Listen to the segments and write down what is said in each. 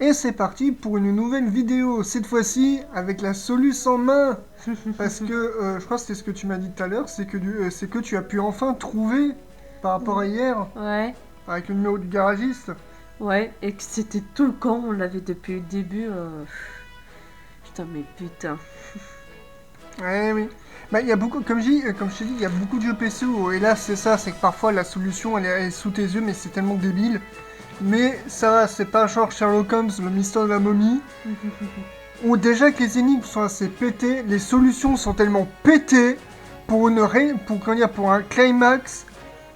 Et c'est parti pour une nouvelle vidéo, cette fois-ci avec la soluce en main. Parce que, je crois que c'était ce que tu m'as dit tout à l'heure, c'est que tu as pu enfin trouver, par rapport à hier, Ouais, avec le numéro du garagiste. ouais, et que c'était tout le camp, on l'avait depuis le début. Putain, mais putain. Ouais, oui. Bah, il y a beaucoup, comme je t'ai dit, il y a beaucoup de jeux PC où, hélas, c'est ça, c'est que parfois la solution elle est sous tes yeux, mais c'est tellement débile. Mais ça va, c'est pas genre Sherlock Holmes, le mystère de la momie, où déjà que les énigmes sont assez pétées, les solutions sont tellement pétées pour un climax,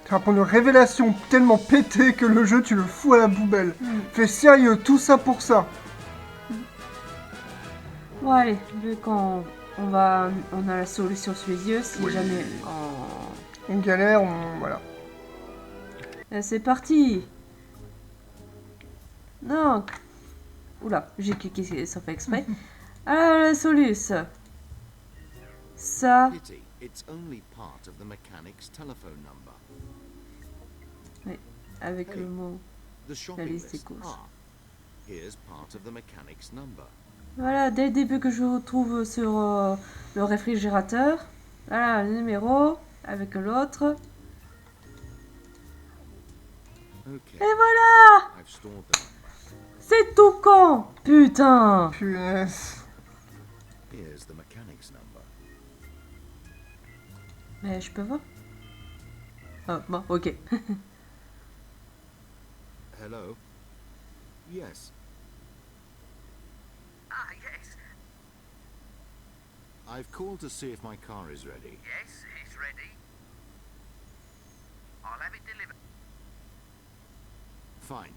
enfin pour une révélation tellement pétée que le jeu tu le fous à la poubelle. Fais sérieux, tout ça pour ça. Bon, allez, vu on a la solution sous les yeux, si Oui. jamais. On galère, voilà. C'est parti. Non. Oula, j'ai cliqué sans faire exprès. Ah, la soluce. Ça. Pity, it's only part of the mechanic's telephone number. Oui, avec Hey, le mot. The shopping liste des list. courses. Ah, here's part of the mechanic's number. Voilà, dès le début que je retrouve sur le réfrigérateur. Voilà, le numéro avec l'autre. Okay, Et voilà. I've stored the number. C'est tout con. Putain. Punaise. Here's the mechanic's number. Mais je peux voir. Ah, bon, ok. Hello? Yes. Ah, yes. I've called to see if my car is ready. Yes, it's ready. I'll have it delivered. Fine.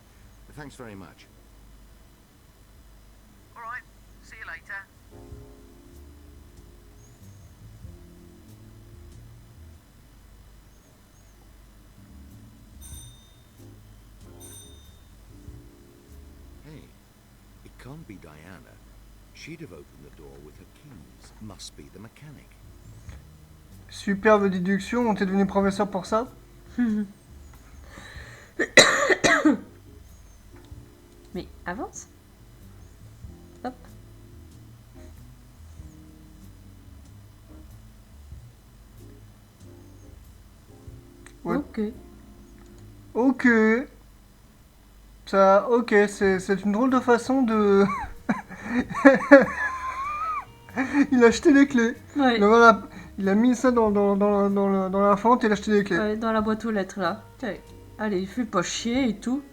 Thanks very much. All right. See you later. Hey, it can't be Diana. She'd have opened the door with her keys. Must be the mechanic. Superbe déduction, on t'est devenu professeur pour ça. Mais avance. Hop. Ouais. Ok. Ok. Ça, ok, c'est une drôle de façon de... Il a acheté les clés. Ouais. Voilà, il a mis ça dans la fente et il a acheté les clés. Ouais, dans la boîte aux lettres là. Tiens. Allez, fais pas chier et tout.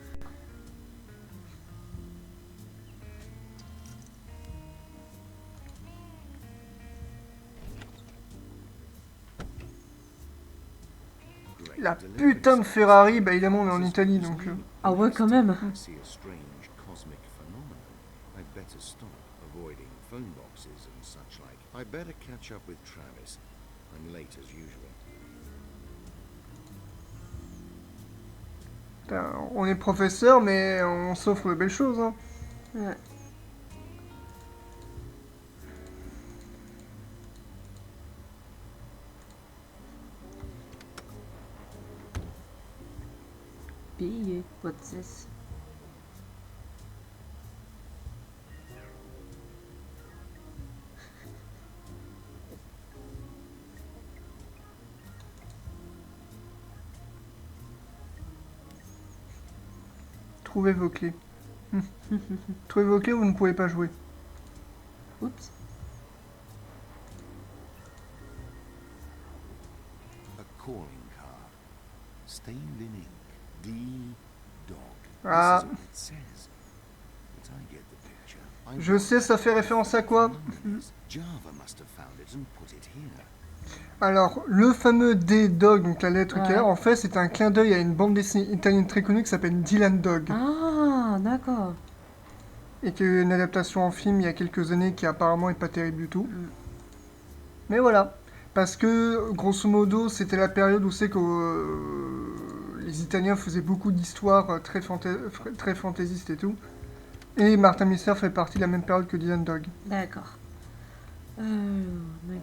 Great La delivery putain de service. Ferrari, bah évidemment on est en This Italie is donc... new. Ah ouais, quand même. I see a strange cosmic phenomenon. I'd better stop avoiding phone boxes and such like. I'd better catch up with Travis. I'm late as usual. Putain, on est professeur mais on s'offre de belles choses. Hein. Ouais. Billet. What's this? Trouvez vos clés. Trouvez vos clés, vous ne pouvez pas jouer. Oups. A calling card. Stained in ink. D. Dog. Ah. This is all it says. But I get the picture. I Je sais, ça fait référence à quoi? Java must have found it and put it here. Alors, le fameux D-Dog, donc la lettre Ouais. K, en fait, c'est un clin d'œil à une bande dessinée italienne très connue qui s'appelle Dylan Dog. Ah, d'accord. Et qui a eu une adaptation en film il y a quelques années qui apparemment est pas terrible du tout. Mais voilà. Parce que, grosso modo, c'était la période où c'est que les Italiens faisaient beaucoup d'histoires très fantaisistes et tout. Et Martin Mister fait partie de la même période que Dylan Dog. D'accord. Mais-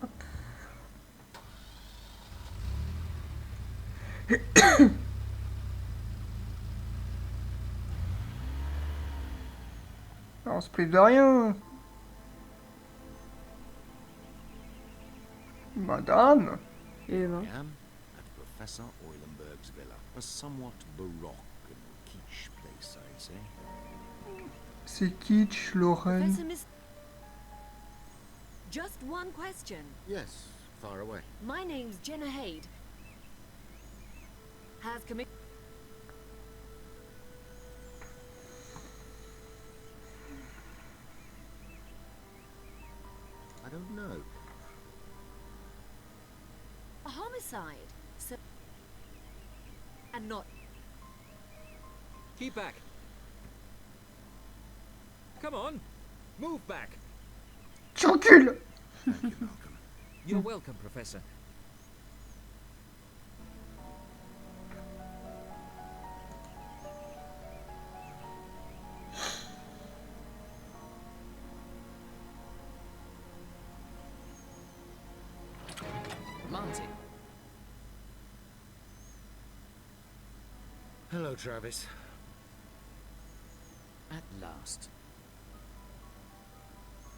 Hop. on se prive de rien. Madame. Et ben. I am at Professor Eulenberg's villa. A somewhat baroque and quiche place, I'd say. C'est kitsch, Lauren. Professor Miss. Just one question. Yes, far away. My name's Jenna Haid. Has commi- I don't know. a homicide? So. And not. Keep back. Come on. Move back. Tu recules. Thank you, Malcolm. You're welcome, Professor. Marty. Hello, Travis. At last.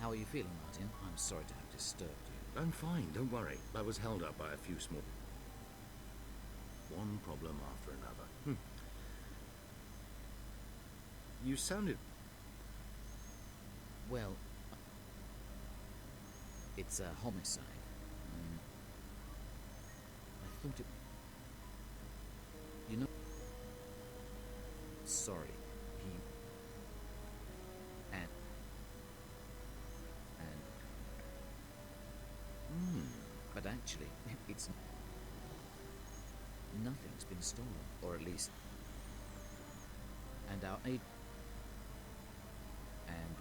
How are you feeling, Martin? I'm sorry to have disturbed you. I'm fine, don't worry. I was held up by a few small... One problem after another. You sounded... Well, it's a homicide. I thought it... You know... Sorry. He... And... But actually, it's... Nothing's been stolen, or at least... And our aid... And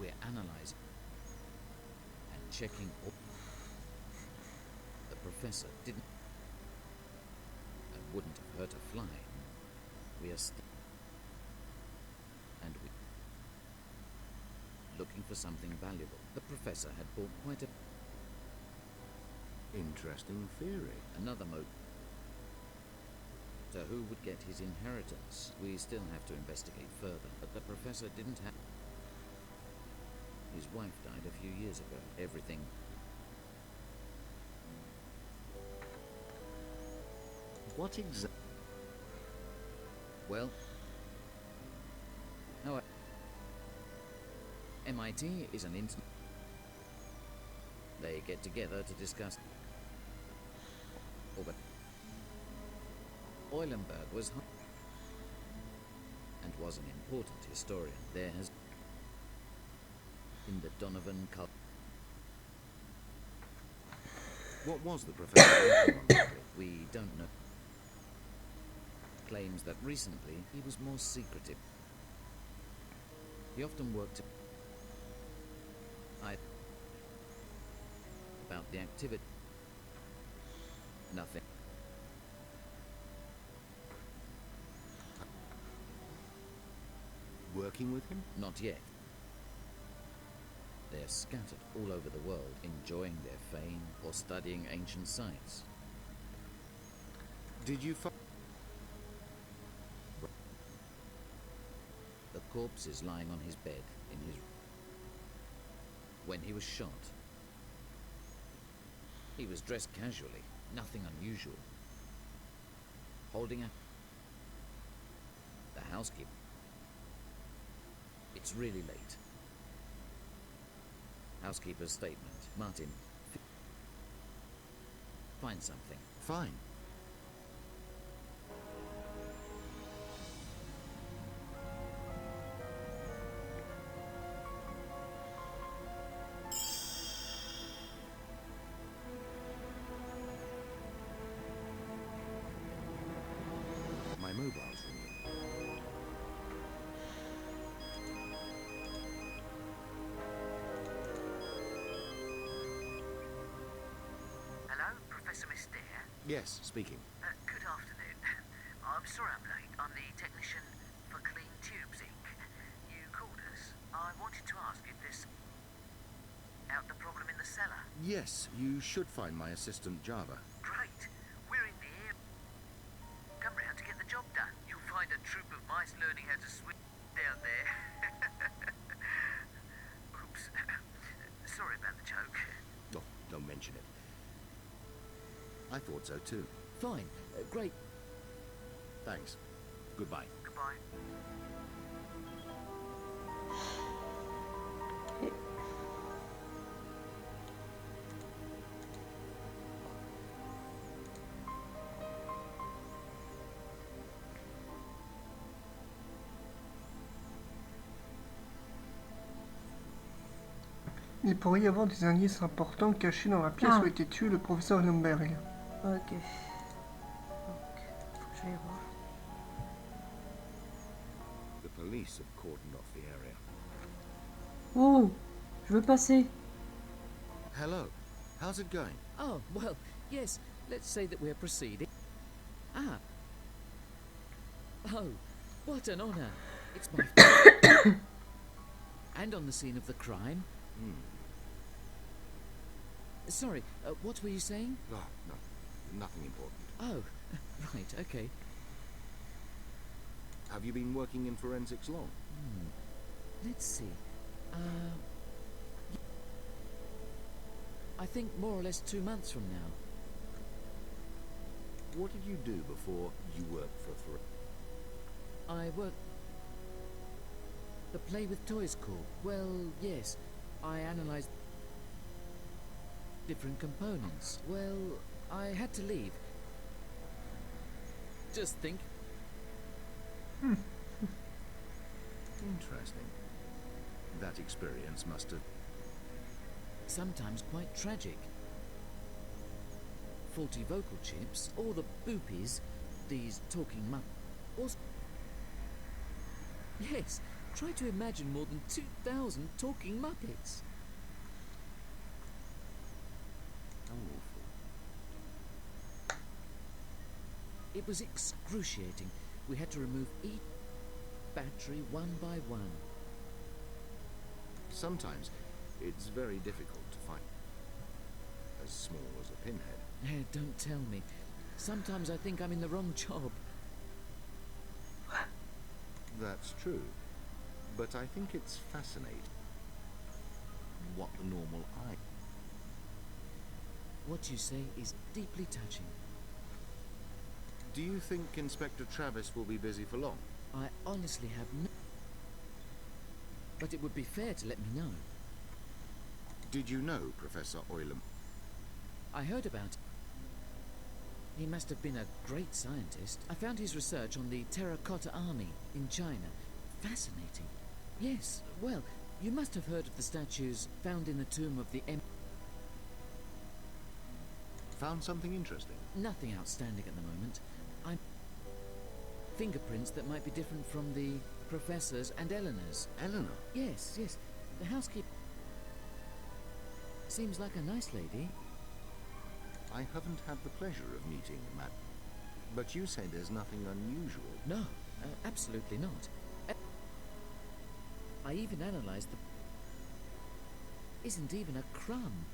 we're analyzing... And checking all... The professor didn't... And wouldn't have hurt a fly. We are still... And we... Looking for something valuable. The professor had bought quite a... Interesting theory. Another moat. So who would get his inheritance? We still have to investigate further, but the professor didn't have... His wife died a few years ago. Everything... What exactly... Well... No, MIT is an internet... They get together to discuss... Oh, but... Eulenberg was... And was an important historian. There has... In the Donovan cult... What was the professor working on? We don't know. Claims that recently he was more secretive. He often worked... About the activity... Nothing. Working with him? Not yet. They're scattered all over the world, enjoying their fame or studying ancient sites. Did you find... The corpse is lying on his bed in his... When he was shot. He was dressed casually, nothing unusual. Holding a... The housekeeper. It's really late. Housekeeper's statement. Martin, find something. Fine. My mobile's ringing. Hello, Professor Mystere. Yes, speaking. Good afternoon. I'm sorry I'm late. I'm the technician for Clean Tubes Inc. You called us. I wanted to ask if there's out the problem in the cellar. Yes, you should find my assistant Java. Great. We're in the air. Come round to get the job done. You'll find a troop of mice learning how to swim. down there. Oops. Sorry about the joke. Oh, don't mention it. I thought so too. Fine. Great. Thanks. Goodbye. Goodbye. Il pourrait y avoir des indices importants cachés dans la pièce Ah. où a été tué le professeur Lomberg. Ok. Donc, faut que j'aille voir. The police have cordoned off the area. Oh, je veux passer. Hello. How's it going? Oh, well, yes. Let's say that we're proceeding. Ah. Oh, what an honor. It's my... And on the scene of the crime. Sorry, what were you saying? Oh, no. Nothing important. Oh, right, okay. Have you been working in forensics long? Let's see. I think more or less 2 months from now. What did you do before you worked for I work... The Play with Toys Corp. Well, yes. I analysed different components. Well, I had to leave. Just think. Interesting. That experience must have... Sometimes quite tragic. Faulty vocal chips, or the boopies, these talking or... Yes, try to imagine more than 2,000 talking Muppets. awful. It was excruciating. We had to remove each battery one by one. Sometimes it's very difficult to find. As small as a pinhead. Don't tell me. Sometimes I think I'm in the wrong job. That's true. But I think it's fascinating what the normal eye... What you say is deeply touching. Do you think Inspector Travis will be busy for long? I honestly have no... But it would be fair to let me know. Did you know Professor Oilem? I heard about it. He must have been a great scientist. I found his research on the Terracotta Army in China. Fascinating. Yes, well, you must have heard of the statues found in the tomb of the Found something interesting? Nothing outstanding at the moment. Fingerprints that might be different from the Professor's and Eleanor's. Eleanor? Yes, yes. The housekeeper seems like a nice lady. I haven't had the pleasure of meeting Matt. But you say there's nothing unusual. No, absolutely not. I even analysed the... Isn't even a crumb.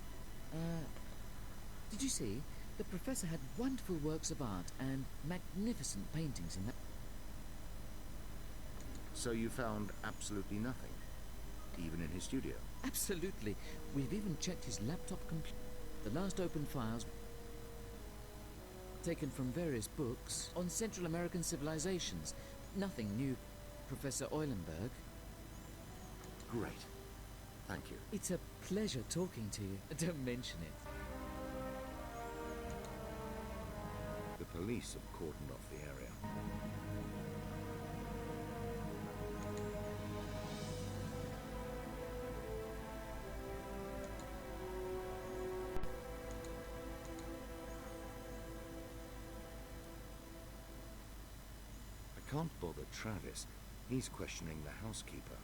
Did you see? The Professor had wonderful works of art and magnificent paintings in that... So you found absolutely nothing? Even in his studio? Absolutely. We've even checked his laptop computer. The last open files taken from various books on Central American civilizations. Nothing new, Professor Eulenberg. Great. Thank you. It's a pleasure talking to you. Don't mention it. The police have cordoned off the area. I can't bother Travis. He's questioning the housekeeper.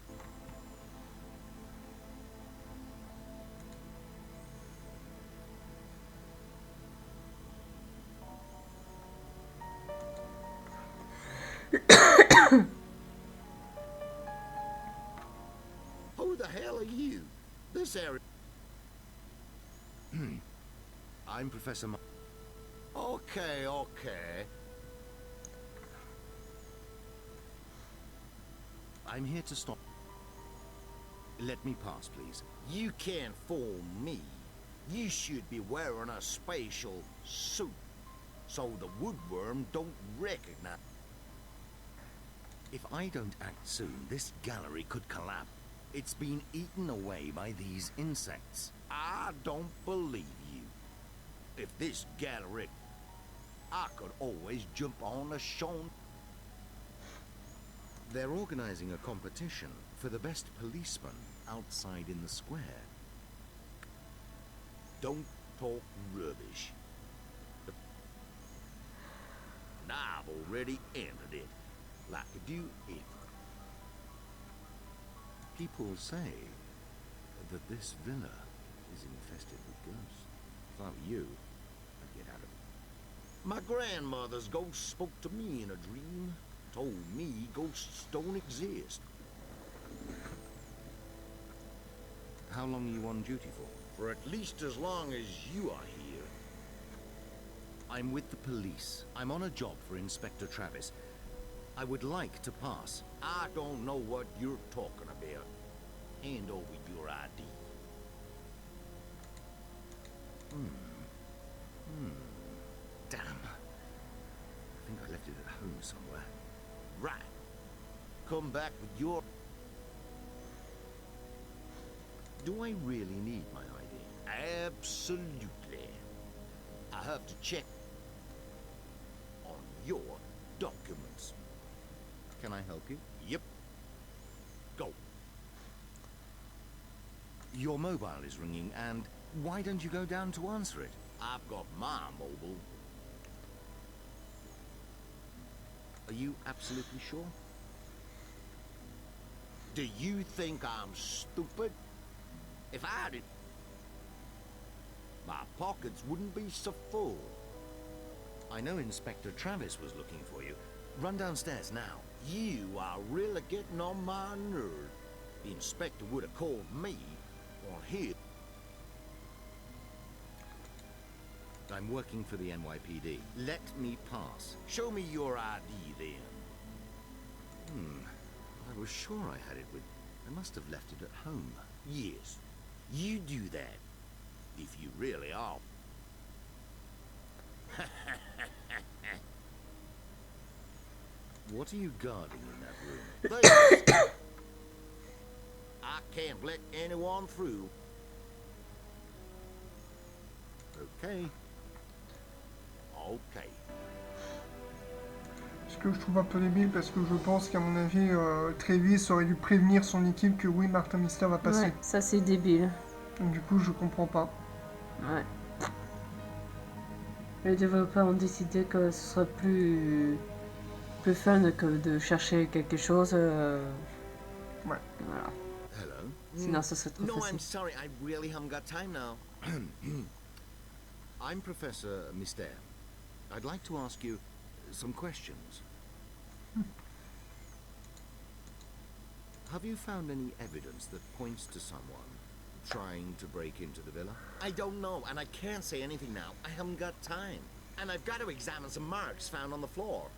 Who the hell are you? This area... I'm Professor Okay, okay. I'm here to stop. Let me pass, please. You can't fool me. You should be wearing a special suit, so the woodworm don't recognize. If I don't act soon, this gallery could collapse. It's been eaten away by these insects. I don't believe you. If this gallery, I could always jump on a show. They're organizing a competition for the best policeman outside in the square. Don't talk rubbish. I've already entered it. Like a do it. People say that this villa is infested with ghosts. If I were you, I'd get out of it. My grandmother's ghost spoke to me in a dream. Told me ghosts don't exist. How long are you on duty for? For at least as long as you are here. I'm with the police. I'm on a job for Inspector Travis. I would like to pass. I don't know what you're talking about. Hand over your ID. Damn. I think I left it at home somewhere. Right. Come back with your... Do I really need my ID? Absolutely. I have to check on your documents. Can I help you? Yep. Go. Your mobile is ringing, and why don't you go down to answer it? I've got my mobile. Are you absolutely sure? Do you think I'm stupid? If I did, my pockets wouldn't be so full. I know Inspector Travis was looking for you. Run downstairs now. You are really getting on my nerve. The inspector would have called me on his. I'm working for the NYPD. Let me pass. Show me your ID then. I was sure I had it with... I must have left it at home. Yes, you do that. If you really are. What are you guarding in that room? This. I can't let anyone through. Okay. Okay. Ce que je trouve un peu débile parce que je pense qu'à mon avis, Travis aurait dû prévenir son équipe que oui, Martin Mister va passer. Ouais, ça c'est débile. Donc, du coup, je comprends pas. Ouais. Les développeurs ont décidé que ce serait plus fun que de chercher quelque chose. Ouais. Voilà. Hello. Sinon, ce serait trop No, I'm facile. sorry. I really haven't got time now. I'm Professor Mister. I'd like to ask you some questions. Have you found any evidence that points to someone trying to break into the villa? I don't know, and I can't say anything now. I haven't got time. And I've got to examine some marks found on the floor.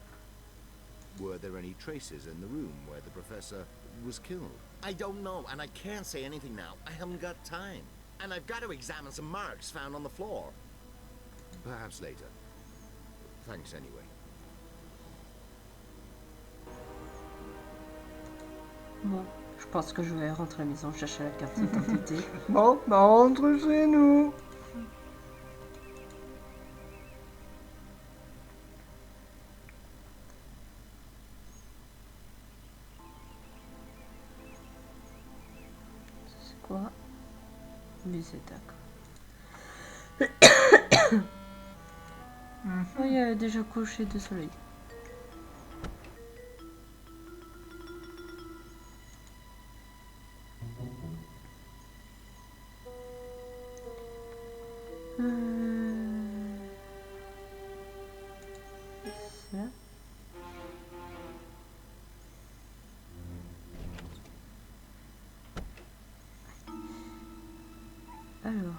Were there any traces in the room where the professor was killed? I don't know, and I can't say anything now. I haven't got time. And I've got to examine some marks found on the floor. Perhaps later. Thanks anyway. Bon, je pense que je vais rentrer à la maison chercher la carte d'identité. Bon, bah on rentre chez nous. C'est quoi? Musée, d'accord. Oui, il y a déjà couché de soleil. Ça. Alors.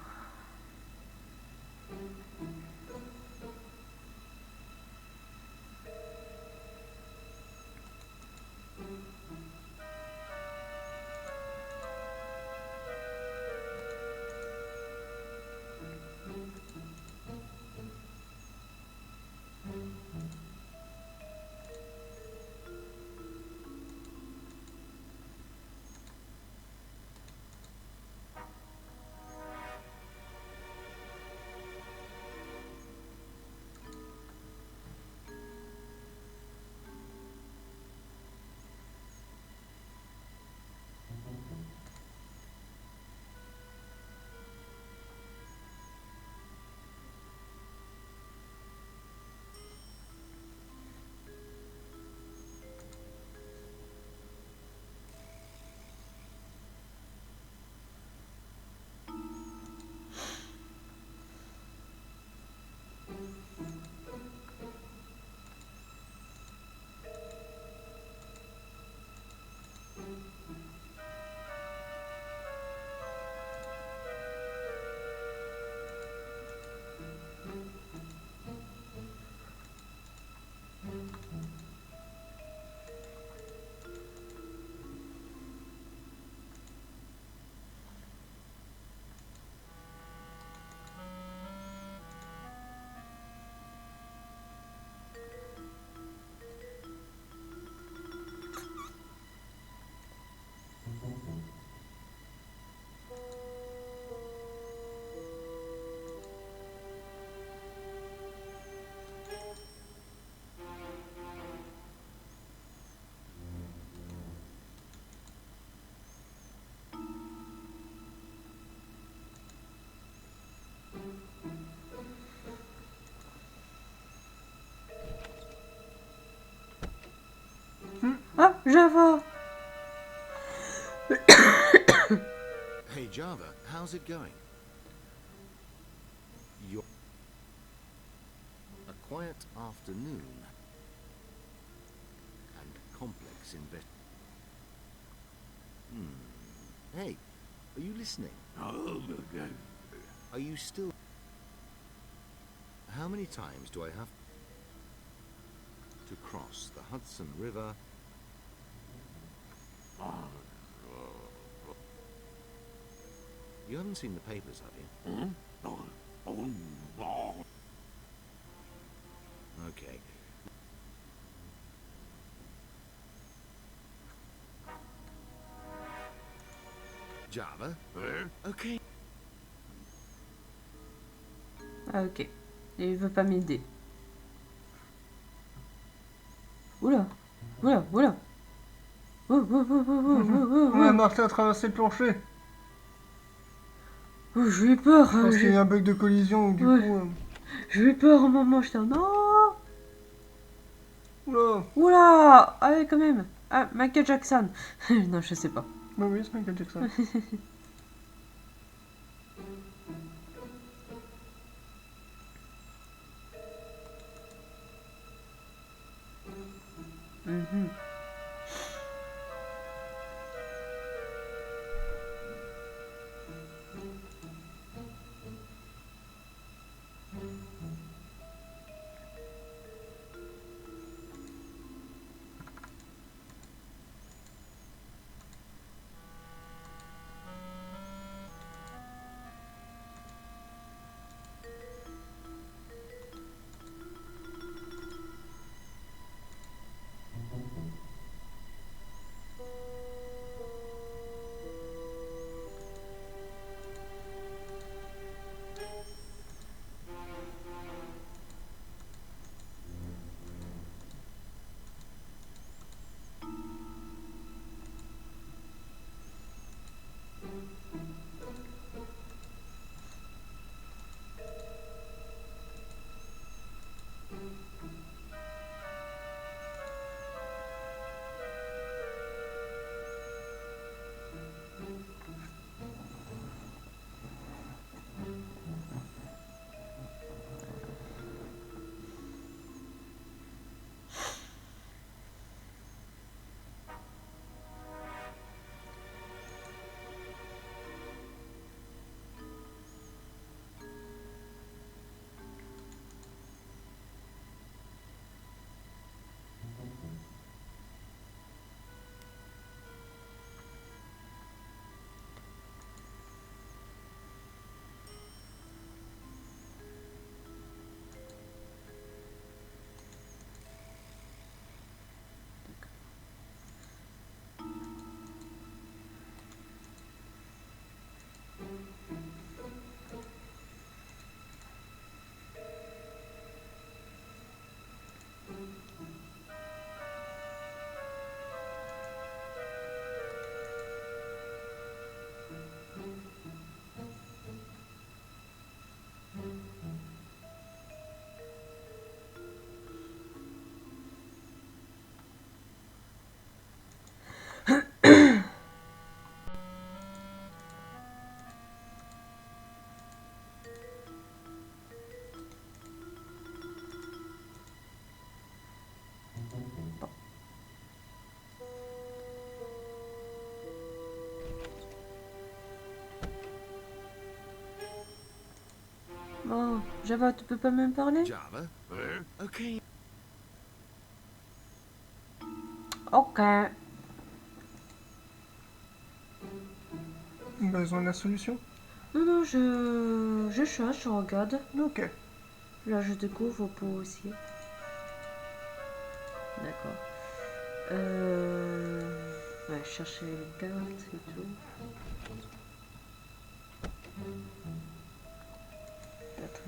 Java! Hey Java, how's it going? You're... A quiet afternoon. And complex invest... Hey, are you listening? Are you still... How many times do I have to cross the Hudson River? You haven't seen the papers, have you? Okay. Java? Okay. Ah, ok. Et il veut pas m'aider. Oula! Oula! Oula! Oh, oh, oh, oh, oh, oh, On a oh, Martin a traversé le plancher. oh, j'ai eu peur! Je pense qu'il y a eu un bug de collision, ou du Ouais. coup... J'ai eu peur au moment, j'étais en non! Oula. Oula! Ah ouais, quand même! Ah, Michael Jackson! Non, je sais pas. Bah oui, c'est Michael Jackson. Mhm. Oh, Java, tu peux pas me parler? Java? Okay. Ok. Besoin de la solution? Non, non, je cherche, je regarde. Ok. Là, je découvre pour aussi. D'accord. Ouais, chercher les cartes et tout. Peut-être.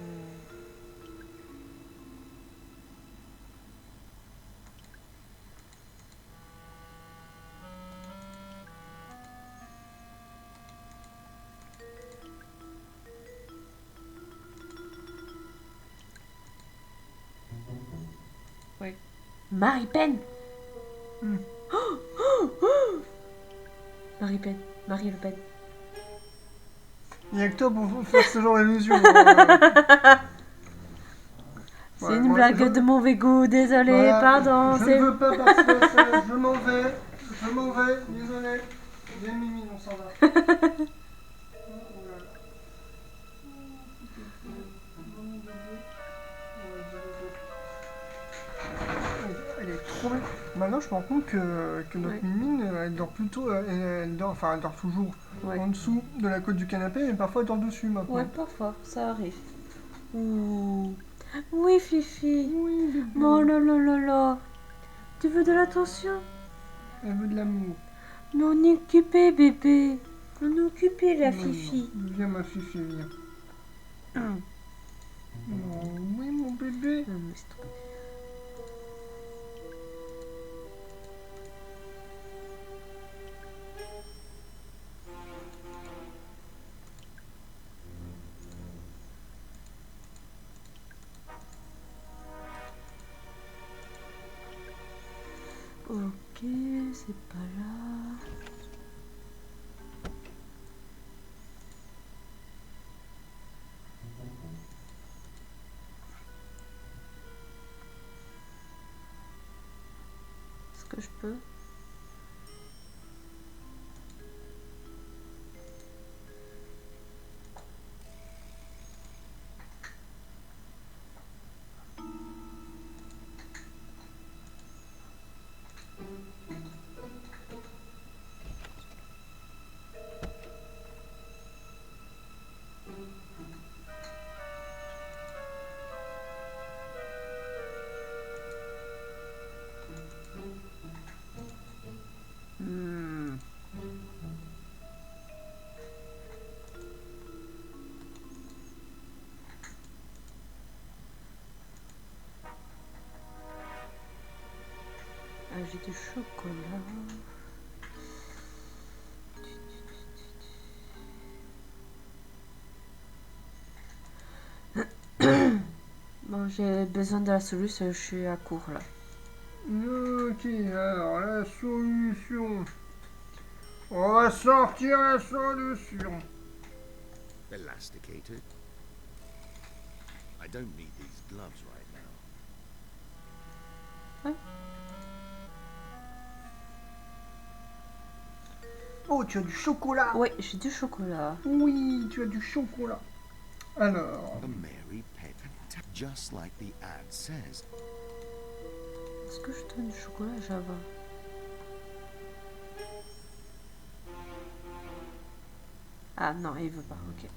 Ouais. Marie-Pen! Hmm. Oh, Marie Le Pen. Il y a que toi pour faire ce genre d'illusion. C'est Ouais, une moi, blague je- de mauvais goût, désolé, Voilà, pardon. Je c'est- ne veux pas participer à ça, je m'en vais. Je m'en vais, désolé. Viens Mimi, on s'en va. Oh là là. Elle est trop belle. Maintenant, je me rends compte que notre Ouais. Mimine, elle dort plutôt. Elle dort, enfin, elle dort toujours Ouais. en dessous de la côte du canapé, mais parfois elle dort dessus maintenant. Ouais, parfois, ça arrive. Ouh. Oui, Fifi. Oui, bébé. Oh là là là là. Tu veux de l'attention? Elle veut de l'amour. Mais on est occupé, bébé. On est occupé, la Non, Fifi. non. Viens, ma Fifi, viens. Hum. Oh, oui, mon bébé. Non, mais c'est trop- Ok, c'est pas là. Est-ce que je peux? Hmm. Ah, j'ai du chocolat. Bon, j'ai besoin de la solution, je suis à court là. Ok, alors la solution. On va sortir la solution. Elasticated. I don't need these gloves right now. Oh, tu as du chocolat. Oui, j'ai du chocolat. Oui, tu as du chocolat. Alors, A Mary Pet, just like the ad says. Est-ce que je donne du chocolat à Java? Ah non, il veut pas, ok.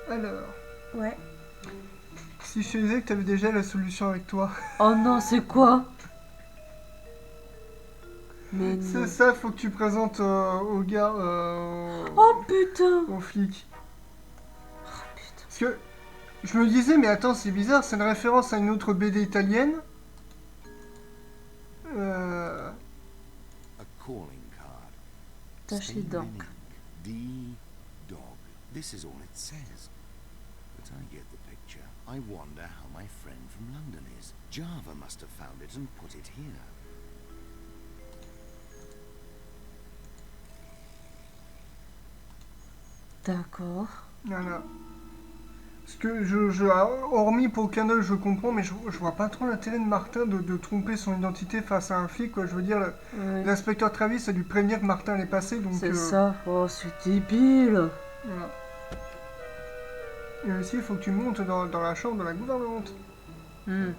alors, Ouais. si je te disais que tu avais déjà la solution avec toi, Oh non, c'est quoi? Mais non. c'est ça, faut que tu présentes au gars, Oh putain! au flic. Oh putain. Parce que je me disais, mais attends, c'est bizarre, c'est une référence à une autre BD italienne. A calling card. Tâchez Stay donc. winning. D dog. This is all it says. But I get the picture. I wonder how my friend from London is. Java must have found it and put it here. D'accord. Voilà. Parce que hormis pour aucun œil, je comprends, mais je vois pas trop l'intérêt de Martin de tromper son identité face à un flic, quoi. Je veux dire, Ouais. l'inspecteur Travis a dû prévenir que Martin allait passer, donc... C'est ça. Oh, c'est débile. Voilà. Et aussi, il faut que tu montes dans la chambre de la gouvernante. Hmm.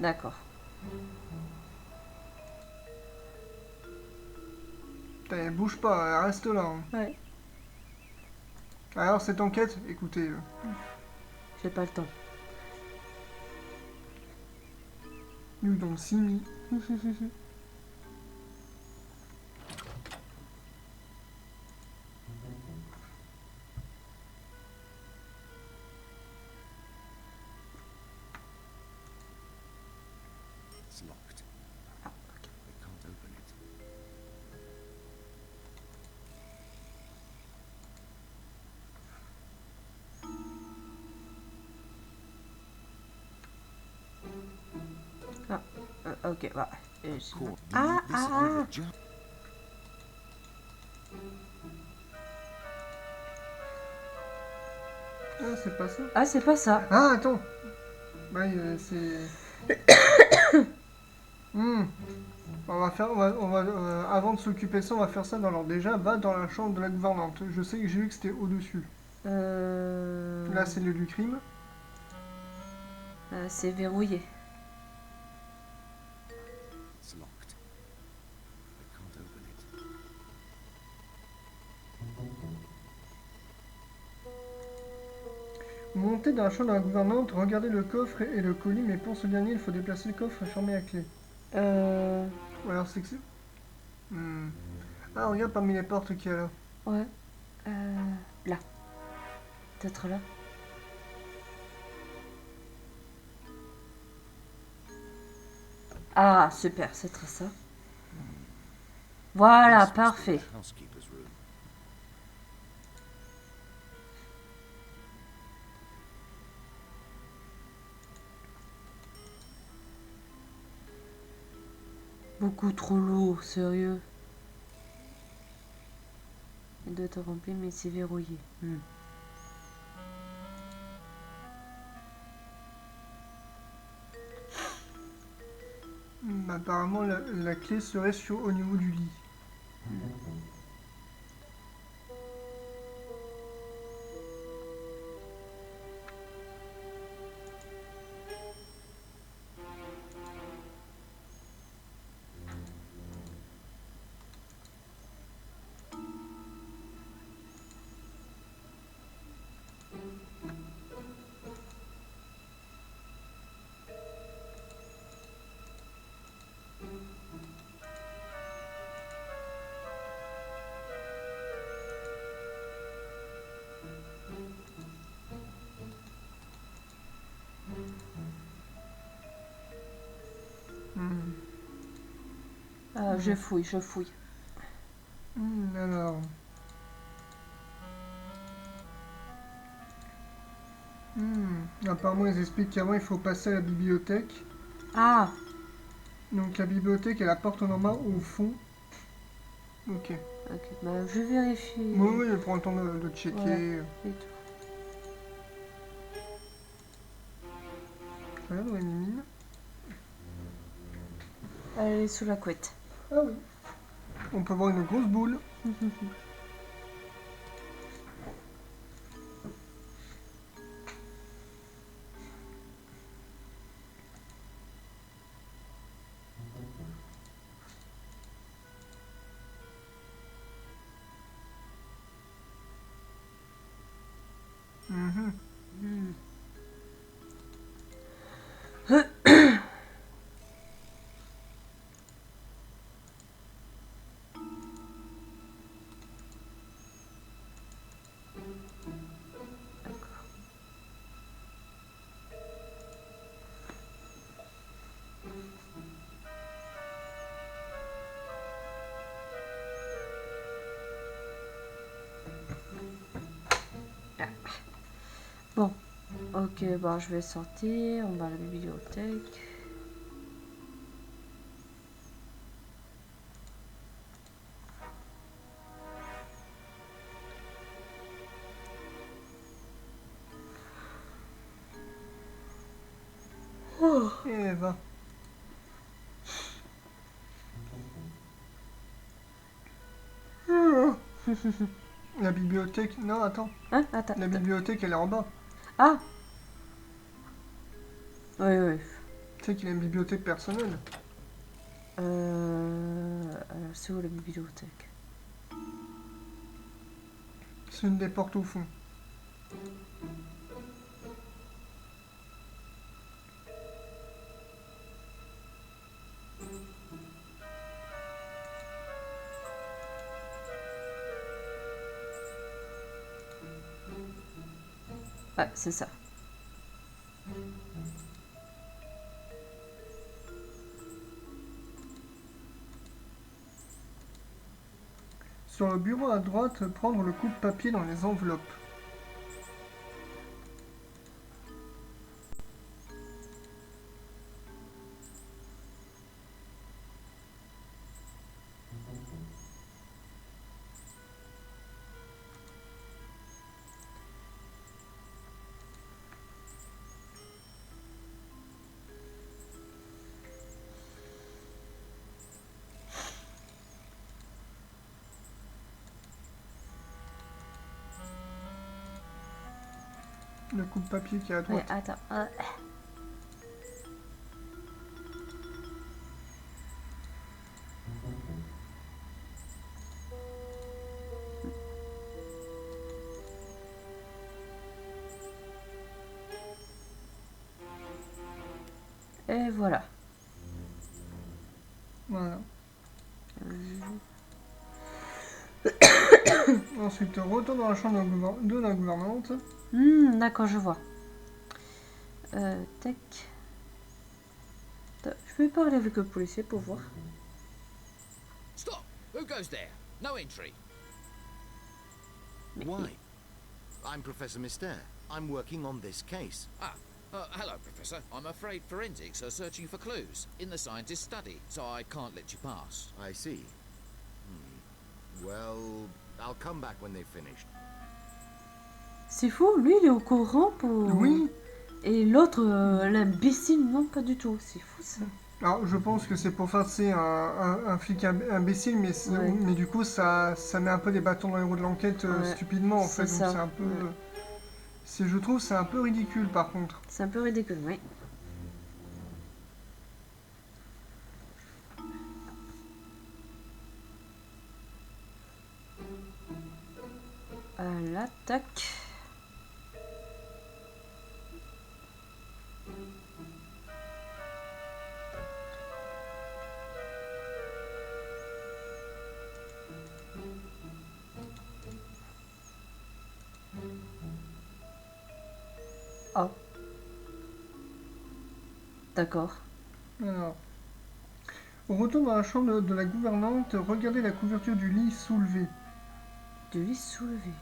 D'accord. Putain, elle bouge pas, elle reste là. Hein. Ouais. Alors, cette enquête, écoutez... J'ai pas le temps. nous dans le Simi. It's locked. Ok, voilà. Et je- Caught Ah, this ah, over ah. Jar. Ah, c'est pas ça. Ah, c'est pas ça. Ah, attends. Ouais, c'est... Hmm. On va faire, avant de s'occuper de ça, on va faire ça dans l'ordre. Déjà, va dans la chambre de la gouvernante. Je sais que j'ai vu que c'était au-dessus. Là, c'est le lieu du crime. C'est verrouillé. It's locked. I can't open it. Montez dans la chambre de la gouvernante, regardez le coffre et le colis, mais pour ce dernier, il faut déplacer le coffre et fermer à clé. Ou alors c'est que c'est... Hmm. Ah, regarde parmi les portes qu'il y a là. Ouais. Là. Peut-être là. Ah, super, c'est très ça. Voilà, This must be parfait. the housekeeper's room. Beaucoup trop lourd, sérieux. Il doit être rempli, mais c'est verrouillé. Apparemment, la clé serait au niveau du lit. Je fouille, je fouille. Alors... Apparemment, ils expliquent qu'avant, il faut passer à la bibliothèque. Ah, Donc, la bibliothèque et la porte normale au fond. Ok. ok, bah je vérifie. Oui, oui, elle prend le temps de checker. Ouais. Et tout. Regarde, on a mis mine. Elle est sous la couette. Ah oui. On peut voir une grosse boule. Mhm. Bon, ok, bah je vais sortir, on va à la bibliothèque. Et va. La bibliothèque... Non, attends. Hein? Attends. La bibliothèque, elle est en bas. Ah! Oui, oui. Tu sais qu'il a une bibliothèque personnelle. Alors, c'est où la bibliothèque? C'est une des portes au fond. Ouais, c'est ça. Sur le bureau à droite, prendre le coupe-papier dans les enveloppes. Le coupe-papier qui est à Ouais, droite. attends. Et voilà. Voilà. Ensuite, retourne dans la chambre de la gouvernante. D'accord, je vois. Tac. Attends, je vais parler avec le policier pour voir. Stop! Who goes there? No entry. Mais Why? I'm Professor Mister. I'm working on this case. Hello, Professor. I'm afraid forensics are searching for clues in the scientist's study, so I can't let you pass. I see. Well, I'll come back when they've finished. c'est fou, lui il est au courant pour... Oui. Et l'autre, l'imbécile, non pas du tout. C'est fou ça. Alors, je pense que c'est pour faire, tu sais, un flic imbécile, mais, Ouais. mais du coup, ça met un peu des bâtons dans les roues de l'enquête Ouais, stupidement, en c'est fait. ça. Donc, c'est un peu... Ouais. Je trouve c'est un peu ridicule, par contre. C'est un peu ridicule, oui. Voilà, tac. Oh. D'accord. Alors, on retourne dans la chambre de la gouvernante. Regardez la couverture du lit soulevée. De lui soulever.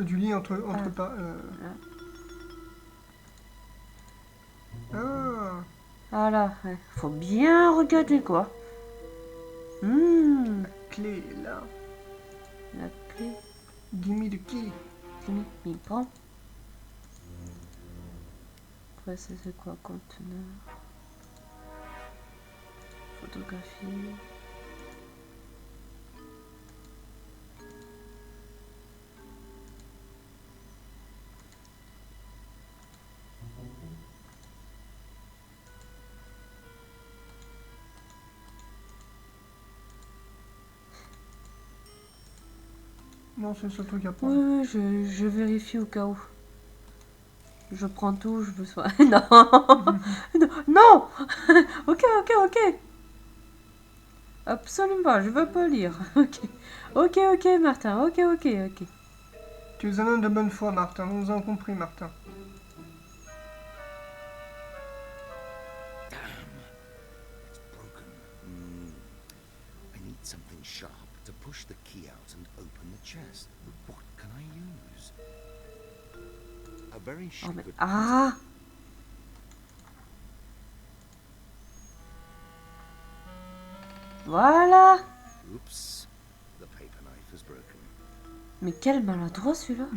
Du lit entre Ah. pas... Ah, Voilà, ouais. Faut bien regarder quoi. clé, là. La clé. Gimme the key. Il prend. Après, ça c'est quoi? Conteneur. Photographie. Non, c'est le seul truc à Oui, prendre. oui, je vérifie au cas où. Je prends tout, je besoin. Non, non, non. Ok, ok, ok. Absolument pas, je veux pas lire. Ok, ok, ok, Martin. Ok, ok, ok. Tu es un homme de bonne foi, Martin. Nous avons compris, Martin. It's broken. I need something sharp to push the key out and open the chest. What can I use? A very Oh, mais... sharp. Ah. Voilà. Oops. The paper knife is broken. Mais quel maladroit celui-là.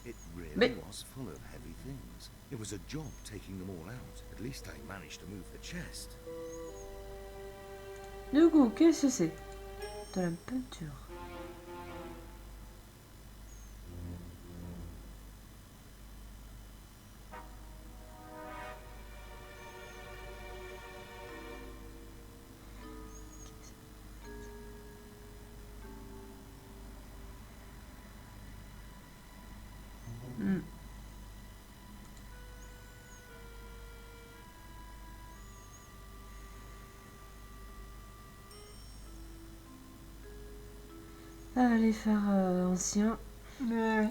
It really Mais- was full of heavy things. It was a job taking them all out. At least I managed to move the chest. Du coup, qu'est-ce que c'est? De la peinture. Allez faire ancien. Mais...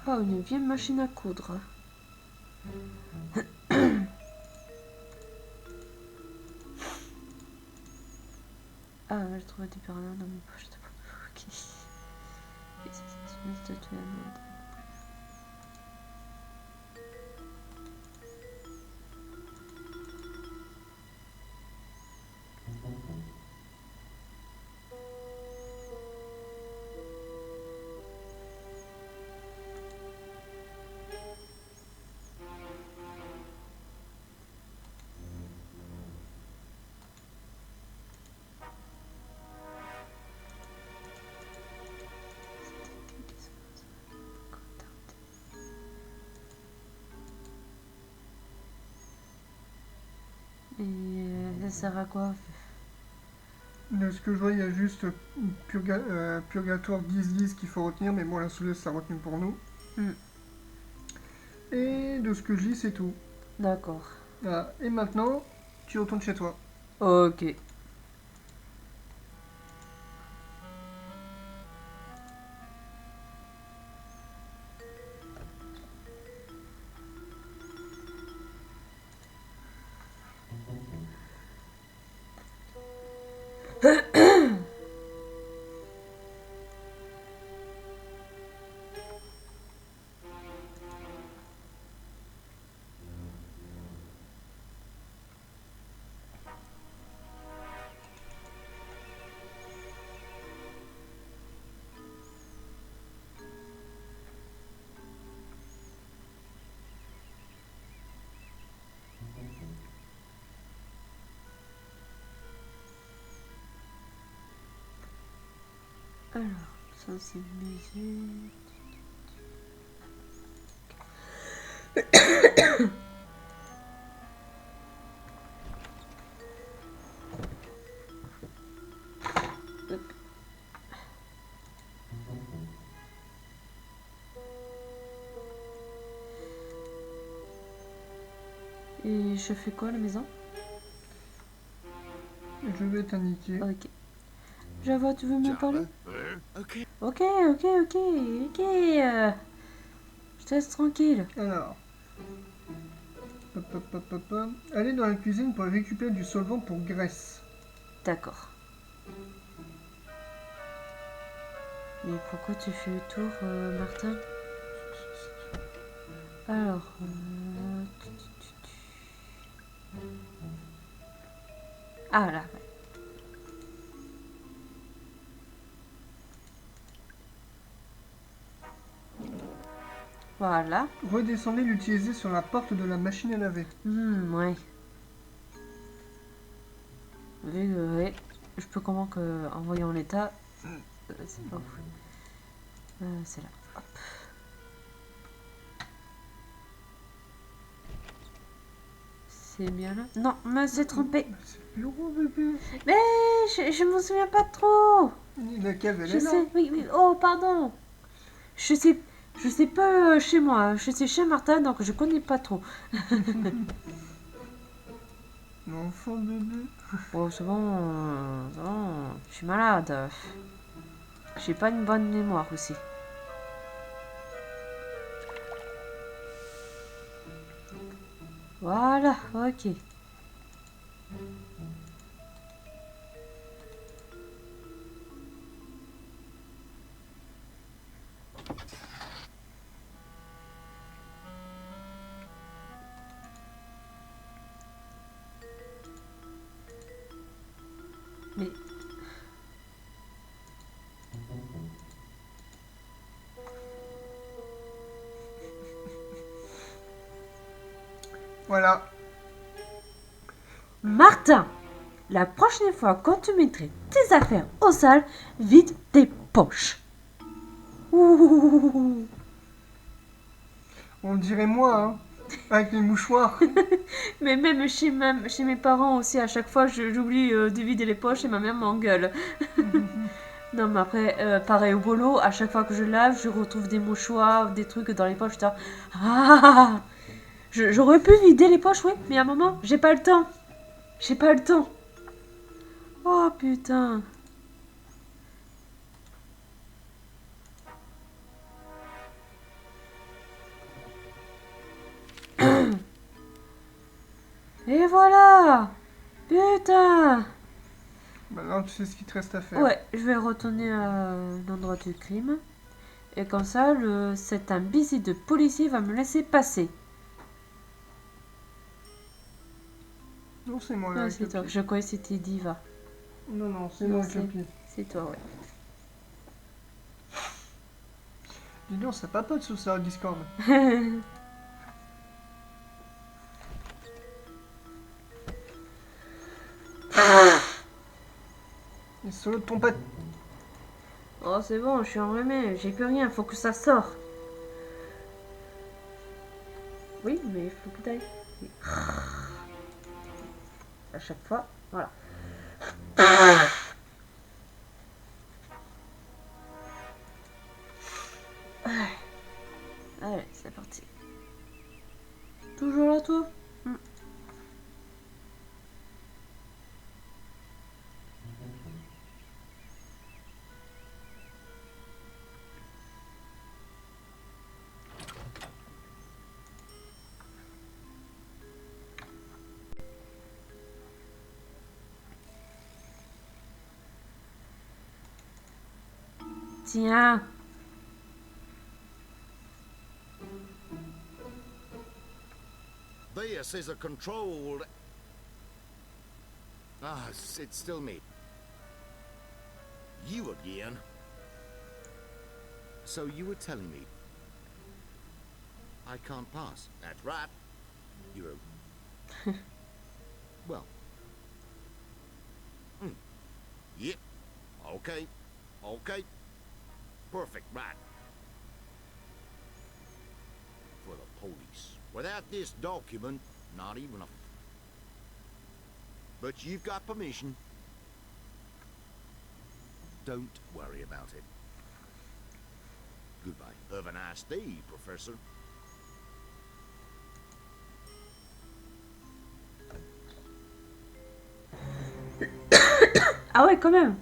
Oh, une vieille machine à coudre. Ah, j'ai trouvé des perles dans mes poches de pantalon. Ok. Et ça, c'est une statue allemande. ça sert à quoi? De ce que je vois, il y a juste Purgatoire 10-10 qu'il faut retenir, mais bon, la souleuse, ça retenu pour nous. Hmm. Et de ce que je lis, c'est tout. D'accord. Voilà. Et maintenant, tu retournes chez toi. Ok. Alors, ça c'est musique. Hop. Et je fais quoi à la maison? Je vais t'indiquer. Ok. Java, tu veux me parler? Okay. Ok. Je te laisse tranquille. Alors. Hop, hop, hop, hop, hop. Allez dans la cuisine pour récupérer du solvant pour graisse. D'accord. Mais pourquoi tu fais le tour, Martin? Alors... Ah là, ouais. Voilà. Redescendez l'utiliser sur la porte de la machine à laver. Ouais. Vu que, ouais, je peux comprendre qu'en voyant l'état, c'est pas ouf. C'est là. Hop. C'est bien là? Non, me suis trompé. C'est le bureau, bébé. Mais je m'en souviens pas trop. La cave, elle Je est là. sais, oui. Oh, pardon. Je sais pas chez moi. Je sais chez Martin, donc je connais pas trop. L'enfant bébé. Oh, c'est bon. Je suis malade. J'ai pas une bonne mémoire aussi. Voilà, ok. Mais... Voilà. Martin, la prochaine fois quand tu mettrais tes affaires au sale, vide tes poches. Ouh. On dirait moi, hein. Avec les mouchoirs. Mais même chez mes parents aussi, à chaque fois, j'oublie de vider les poches et ma mère m'engueule. Non, mais après, pareil au boulot, à chaque fois que je lave, je retrouve des mouchoirs, des trucs dans les poches. Putain. Ah, j'aurais pu vider les poches, oui, mais à un moment, j'ai pas le temps. J'ai pas le temps. Oh putain. Et voilà. Putain. Maintenant, tu sais ce qu'il te reste à faire. Ouais, je vais retourner à l'endroit du crime. Et comme ça, cet imbécile de policier va me laisser passer. Non, c'est moi, Ah, là. c'est toi. Je croyais que c'était Diva. Non, c'est Non, moi, c'est- Capi. C'est toi, ouais. Dis donc, ça papote sur ça, Discord. Et solo de ton pote. Oh, c'est bon, je suis enrhumée. J'ai plus rien. Faut que ça sorte. Oui, mais il faut que t'ailles. à chaque fois. Voilà. Allez, c'est parti. Toujours là, toi? Tiens. This is a controlled... Ah, it's still me. You again. So you were telling me I can't pass. That's right. You're well, Yep. Okay. Okay. Perfect, right. For the police. Without this document, not even a... But you've got permission. don't worry about it. Goodbye. Have a nice day, Professor. Ah ouais, quand même.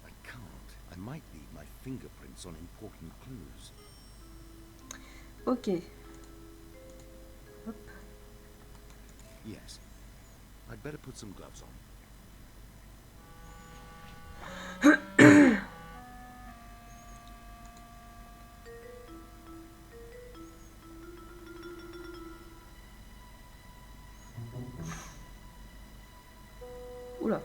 I can't. I might leave my fingerprints on important clues. Ok. Yes. I'd better put some gloves on. Oula.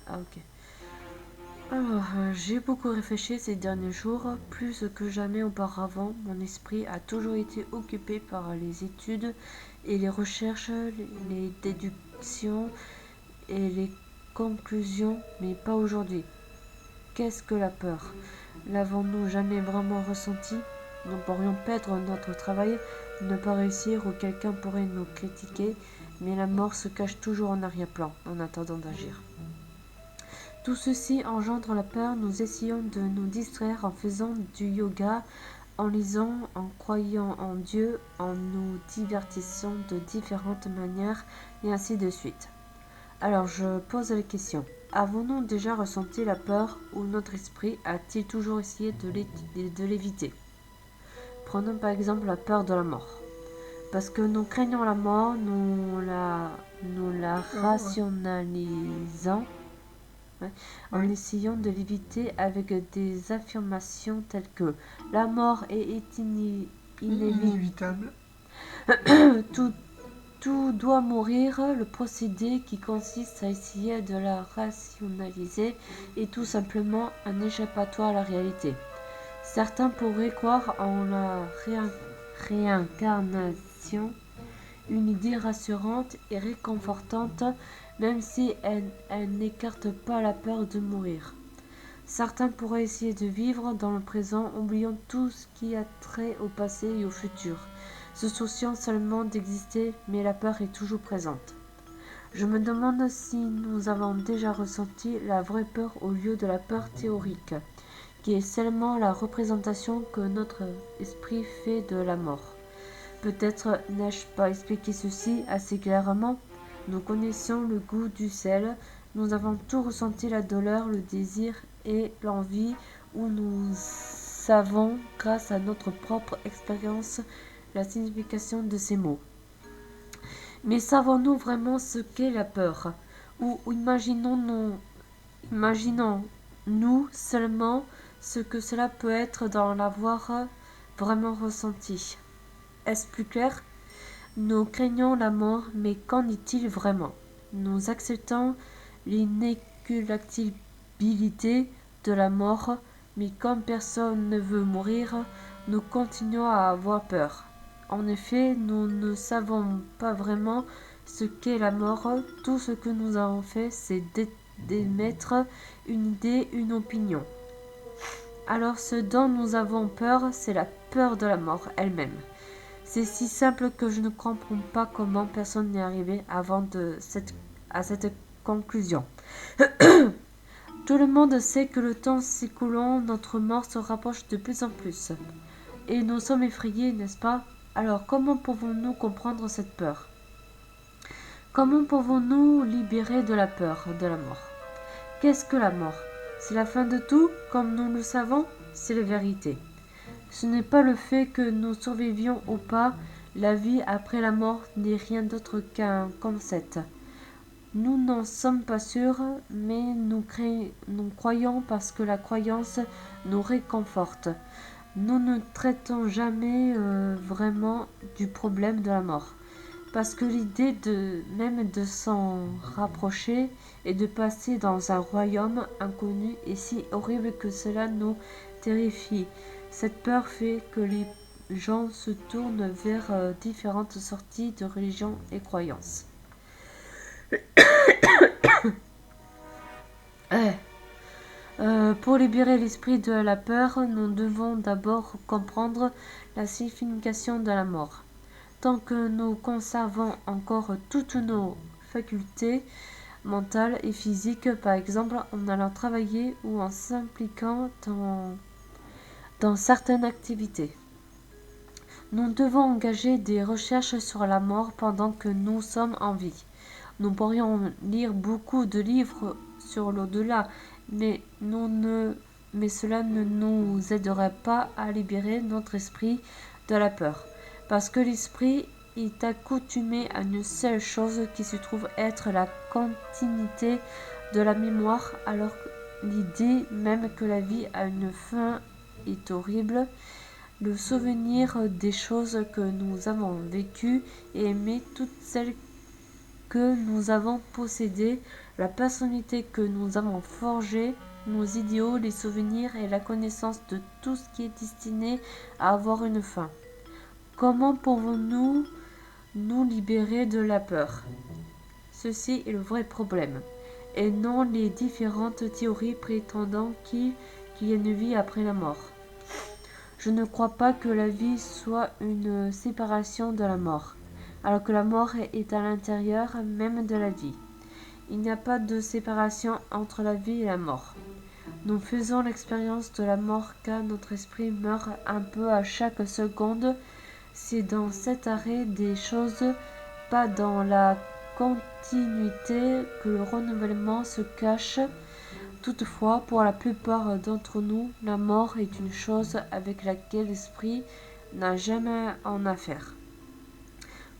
Ah ok. Alors, j'ai beaucoup réfléchi ces derniers jours. Plus que jamais auparavant, mon esprit a toujours été occupé par les études et les recherches, les déductions et les conclusions, mais pas aujourd'hui. Qu'est-ce que la peur? L'avons-nous jamais vraiment ressenti? Nous pourrions perdre notre travail, ne pas réussir ou quelqu'un pourrait nous critiquer, mais la mort se cache toujours en arrière-plan en attendant d'agir. Tout ceci engendre la peur, nous essayons de nous distraire en faisant du yoga, en lisant, en croyant en Dieu, en nous divertissant de différentes manières et ainsi de suite. Alors je pose la question, avons-nous déjà ressenti la peur ou notre esprit a-t-il toujours essayé de l'éviter? Prenons par exemple la peur de la mort. Parce que nous craignons la mort, nous la rationalisons en essayant de l'éviter avec des affirmations telles que la mort est inévitable. Tout doit mourir, le procédé qui consiste à essayer de la rationaliser est tout simplement un échappatoire à la réalité. Certains pourraient croire en la réincarnation, une idée rassurante et réconfortante, même si elle n'écarte pas la peur de mourir. Certains pourraient essayer de vivre dans le présent, oubliant tout ce qui a trait au passé et au futur, se souciant seulement d'exister, mais la peur est toujours présente. Je me demande si nous avons déjà ressenti la vraie peur au lieu de la peur théorique, qui est seulement la représentation que notre esprit fait de la mort. Peut-être n'ai-je pas expliqué ceci assez clairement. Nous connaissons le goût du sel, nous avons tout ressenti, la douleur, le désir et l'envie, où nous savons, grâce à notre propre expérience, la signification de ces mots. Mais savons-nous vraiment ce qu'est la peur? Ou imaginons-nous seulement ce que cela peut être dans l'avoir vraiment ressenti? Est-ce plus clair? Nous craignons la mort, mais qu'en est-il vraiment? Nous acceptons l'inéluctabilité de la mort, mais comme personne ne veut mourir, nous continuons à avoir peur. En effet, nous ne savons pas vraiment ce qu'est la mort. Tout ce que nous avons fait, c'est d'émettre une idée, une opinion. Alors ce dont nous avons peur, c'est la peur de la mort elle-même. C'est si simple que je ne comprends pas comment personne n'est arrivé à cette conclusion. Tout le monde sait que le temps s'écoulant, notre mort se rapproche de plus en plus. Et nous sommes effrayés, n'est-ce pas? Alors comment pouvons-nous comprendre cette peur? Comment pouvons-nous libérer de la peur de la mort? Qu'est-ce que la mort? C'est la fin de tout, comme nous le savons? C'est la vérité. Ce n'est pas le fait que nous survivions ou pas, la vie après la mort n'est rien d'autre qu'un concept. Nous n'en sommes pas sûrs, mais nous croyons parce que la croyance nous réconforte. Nous ne traitons jamais vraiment du problème de la mort, parce que l'idée même de s'en rapprocher et de passer dans un royaume inconnu est si horrible que cela nous terrifie. Cette peur fait que les gens se tournent vers différentes sortes de religions et croyances. Pour libérer l'esprit de la peur, nous devons d'abord comprendre la signification de la mort. Tant que nous conservons encore toutes nos facultés mentales et physiques, par exemple en allant travailler ou en s'impliquant dans certaines activités. Nous devons engager des recherches sur la mort pendant que nous sommes en vie. Nous pourrions lire beaucoup de livres sur l'au-delà, mais cela ne nous aiderait pas à libérer notre esprit de la peur, parce que l'esprit est accoutumé à une seule chose qui se trouve être la continuité de la mémoire, alors l'idée même que la vie a une fin est horrible. Le souvenir des choses que nous avons vécues et aimées, toutes celles que nous avons possédées, la personnalité que nous avons forgée, nos idéaux, les souvenirs et la connaissance de tout ce qui est destiné à avoir une fin. Comment pouvons-nous nous libérer de la peur? Ceci est le vrai problème, et non les différentes théories prétendant qu'il y a une vie après la mort. Je ne crois pas que la vie soit une séparation de la mort, alors que la mort est à l'intérieur même de la vie. Il n'y a pas de séparation entre la vie et la mort. Nous faisons l'expérience de la mort car notre esprit meurt un peu à chaque seconde. C'est dans cet arrêt des choses, pas dans la continuité, que le renouvellement se cache. Toutefois, pour la plupart d'entre nous, la mort est une chose avec laquelle l'esprit n'a jamais en affaire.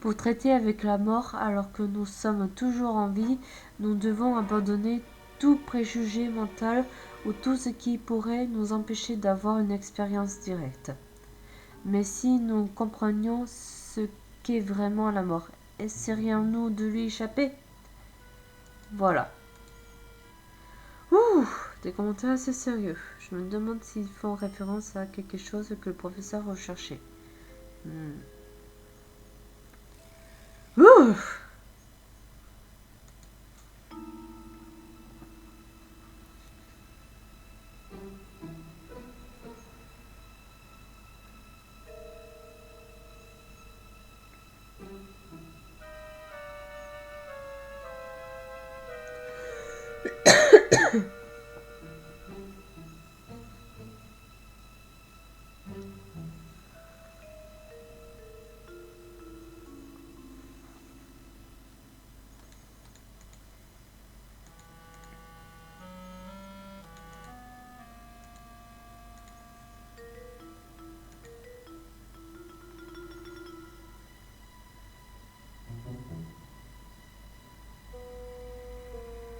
Pour traiter avec la mort alors que nous sommes toujours en vie, nous devons abandonner tout préjugé mental ou tout ce qui pourrait nous empêcher d'avoir une expérience directe. Mais si nous comprenions ce qu'est vraiment la mort, essayerions-nous de lui échapper? Voilà. Ouh, des commentaires assez sérieux. Je me demande s'ils font référence à quelque chose que le professeur recherchait. Ouh.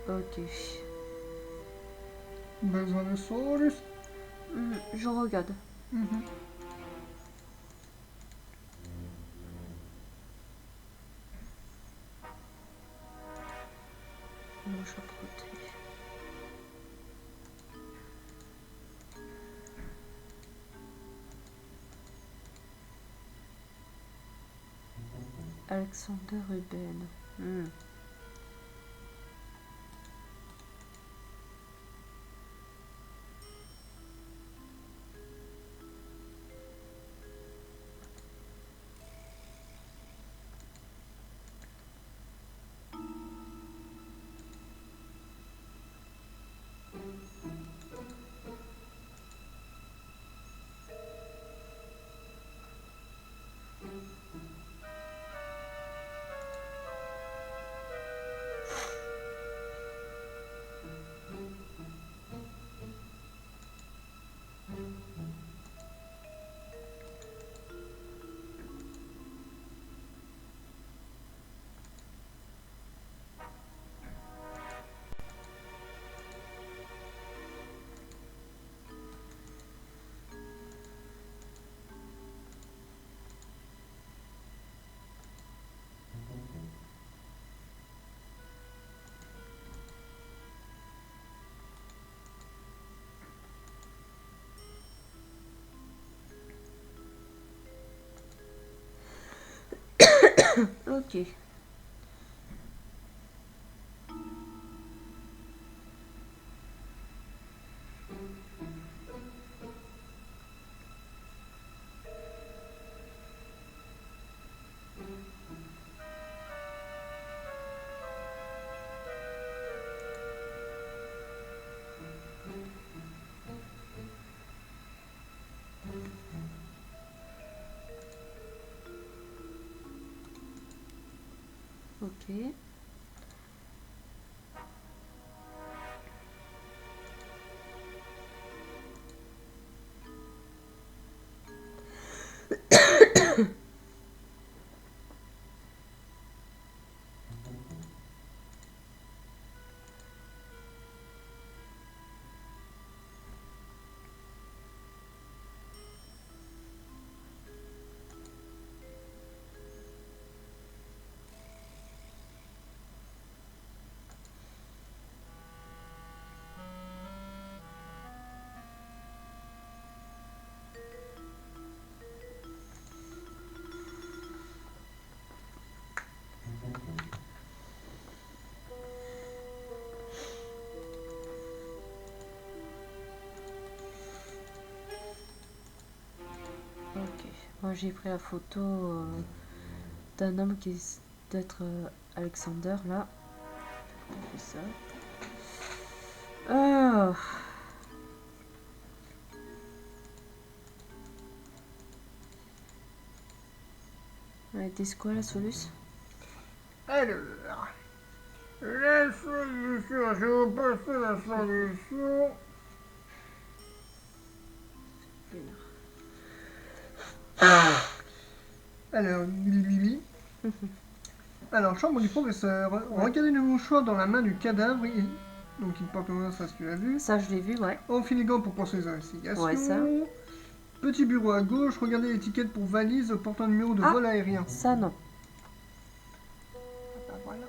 Ok. Besoin de sauce. Je regarde. Mhm. Moi, je protège. Alexander Ruben. Ok. Ok. Ok. Moi, j'ai pris la photo d'un homme qui est d'être Alexander, là. On fait ça. Ah. Ouais, dis quoi, la solution? Alors, la solution, je vais vous passer la solution. Alors, oui. Alors, chambre du professeur. Regardez le mouchoir dans la main du cadavre. Donc, il porte au ça, tu l'as vu. Ça, je l'ai vu, ouais. Enfile les gants pour poursuivre les investigations. Ouais, ça. Petit bureau à gauche. Regardez l'étiquette pour valise portant un numéro de Ah. vol aérien. Ça, non. Ah, bah, voilà.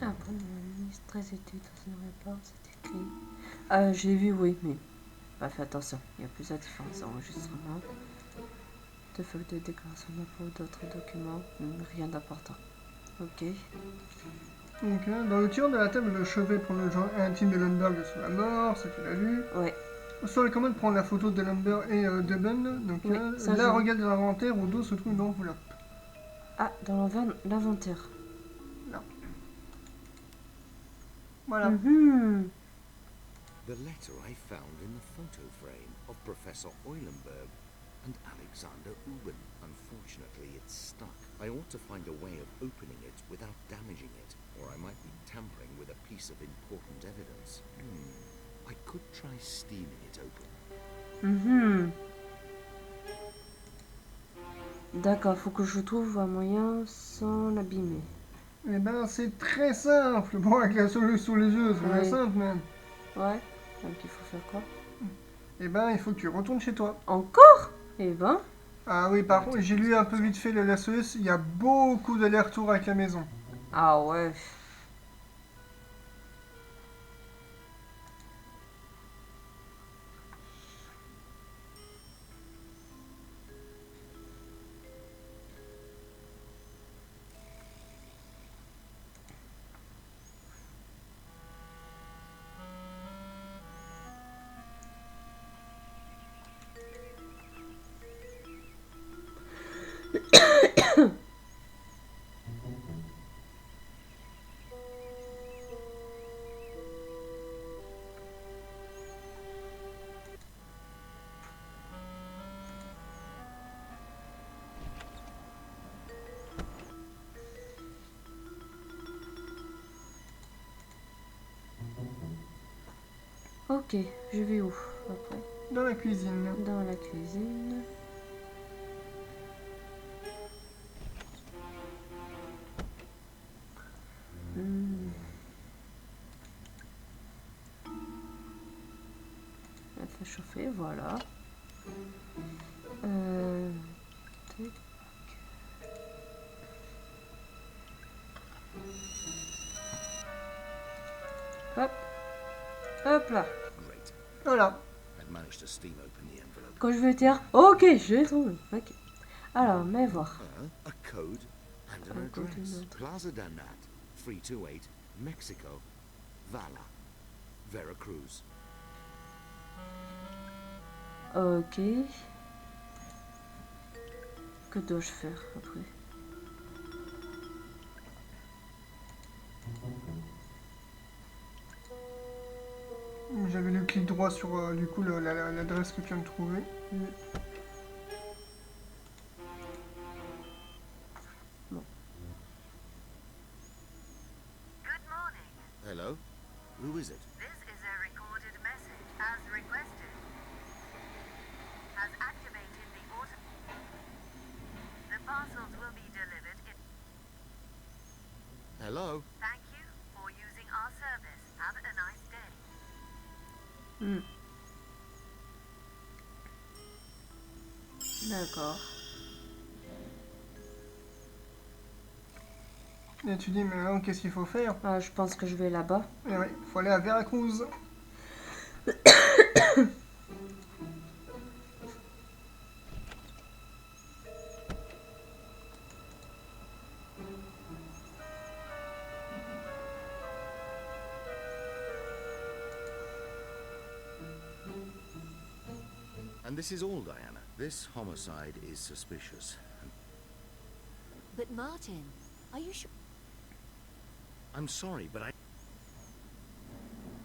Ah bon, ministre très études dans un rapport, c'est écrit. Je l'ai vu, oui, mais pas fait attention. Il y a plusieurs différents enregistrements. De feuilles de déclaration d'impôt, d'autres documents. Rien d'important. Ok. Donc, dans le tiroir de la table de chevet pour le genre intime de Lundberg sur la mort, ça tu l'as vu. Ouais. Sur la commode, prendre la photo de Lundberg et Deben. Donc Oui, ça, là, je- regarde l'inventaire, au dos se trouve une enveloppe. Ah, dans l'inventaire. Là. Voilà. Mhm. The letter I found in the photo frame of Professor Eulenberg and Alexander Uben. Unfortunately, it's stuck. I ought to find a way of opening it without damaging it, or I might be tampering with a piece of important evidence. I could try stealing it open. Mhm. D'accord, faut que je trouve un moyen sans l'abîmer. Eh ben, c'est très simple. Bon, avec la solution sous les yeux, c'est Oui. très simple, même. Ouais. Donc il faut faire quoi? Eh ben, il faut que tu retournes chez toi. Encore? Eh ben. Ah oui, par contre, j'ai lu un peu vite fait la SOS, il y a beaucoup d'allers-retours avec la maison. Ah ouais. Ok, je vais où après? Dans la cuisine. Dans la cuisine. Hmm. Elle fait chauffer, voilà. Tac. Hop. Hop là. Great. Voilà. I'd managed to steam open the envelope. Quand je vais dire, ok, je l'ai trouvé. Ok. Alors, mais voir. A code and an Un code et address. une adresse. Plaza Danat, 328, Mexico, Vala, Veracruz. Ok. Que dois-je faire après? J'avais le clic droit sur du coup l'adresse que tu viens de trouver. Hmm. Good morning. Hello? Who is it? This is a recorded message as requested. Has activated the auto. The parcels will be delivered in. Hello? Thank you for using our service. Have a nice day. Hmm. D'accord. Et tu dis, mais maintenant, qu'est-ce qu'il faut faire? Ah, je pense que je vais là-bas. Eh oui, faut aller à Veracruz. And this is all, Diana. This homicide is suspicious. But Martin, are you sure? I'm sorry, but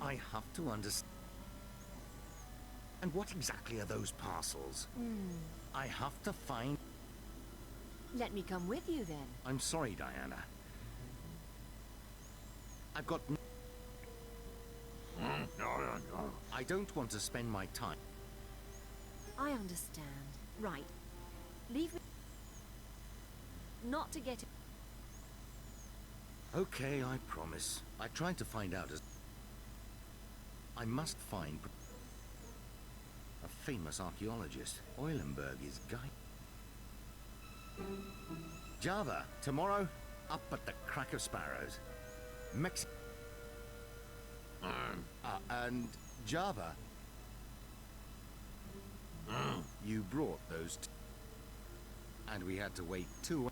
I have to understand. And what exactly are those parcels? I have to find. Let me come with you then. I'm sorry, Diana. I've got. I don't want to spend my time. I understand. Right. Leave me. Not to get. Okay, I promise. I tried to find out as. I must find a famous archaeologist. Eulenberg is guide. Java, tomorrow, up at the Crack of Sparrows. Mexico. And Java. You brought those and we had to wait 2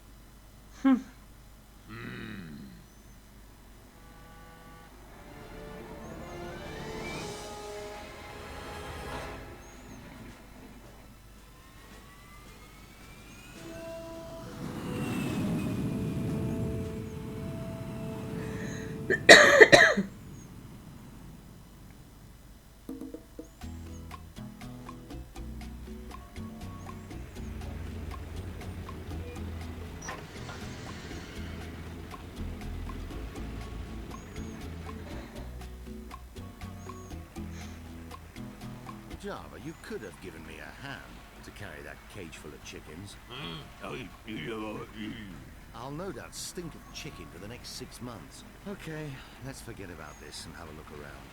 Java, you could have given me a hand. to carry that cage full of chickens. I'll no doubt stink of chicken for the next 6 months. Okay, let's forget about this and have a look around.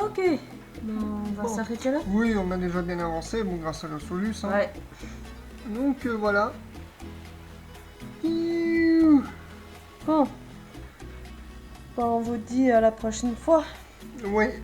Ok. Bon, on va Bon. s'arrêter là. Oui, on a déjà bien avancé, bon, grâce à la Solus. Hein. Ouais. Donc voilà. Iouh. Bon. Bon, on vous dit à la prochaine fois. Ouais,